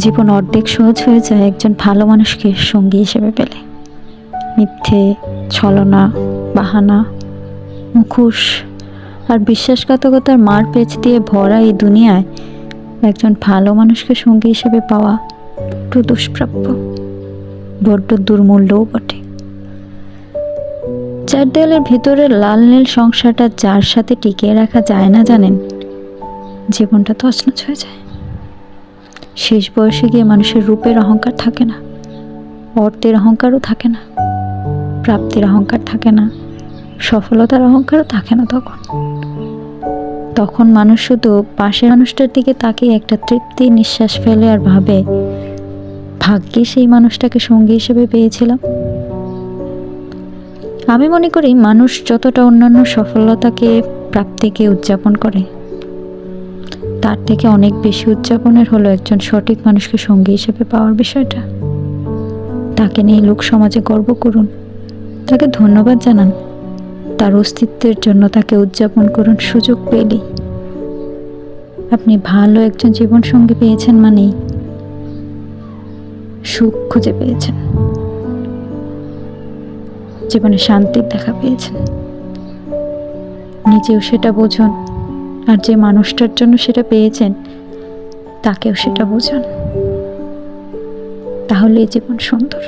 জীবন অর্ধেক সহজ হয়ে যায় একজন ভালো মানুষকে সঙ্গী হিসেবে পেলে। মিথ্যে, ছলনা, বাহানা, মুখোশ আর বিশ্বাসঘাতকতার মার পেঁচ দিয়ে ভরা এই দুনিয়ায় একজন ভালো মানুষকে সঙ্গী হিসেবে পাওয়া একটু দুষ্প্রাপ্য, বড্ড দুর্মূল্যও বটে। চার দেয়ালের ভিতরে লাল নীল সংসারটা যার সাথে টিকিয়ে রাখা যায় না জানেন, জীবনটা তছনছ হয়ে যায়। শেষ বয়সে গিয়ে মানুষের রূপের অহংকার থাকে না, অর্থের অহংকারও থাকে না, প্রাপ্তির অহংকার থাকে না, সফলতার অহংকারও থাকে না। তখন মানুষ শুধু পাশের মানুষটার দিকে তাকিয়ে একটা তৃপ্তি নিঃশ্বাস ফেলে আর ভাবে, ভাগ্যে সেই মানুষটাকে সঙ্গী হিসেবে পেয়েছিলাম। আমি মনে করি মানুষ যতটা অন্যান্য সফলতাকে, প্রাপ্তিকে উদযাপন করে, তার থেকে অনেক বেশি উদযাপনের হলো একজন সঠিক মানুষকে সঙ্গী হিসেবে পাওয়ার বিষয়টা। তাকে নিয়ে লোক সমাজে গর্ব করুন, তাকে ধন্যবাদ জানান, তার অস্তিত্বের জন্য তাকে উদযাপন করুন। সুযোগ পেলেই আপনি ভালো একজন জীবন সঙ্গী পেয়েছেন মানেই সুখ খুঁজে পেয়েছেন, জীবনে শান্তির দেখা পেয়েছেন। নিজেও সেটা বুঝুন, আর যে মানুষটার জন্য সেটা পেয়েছেন তাকেও সেটা বোঝান, তাহলেই জীবন সুন্দর।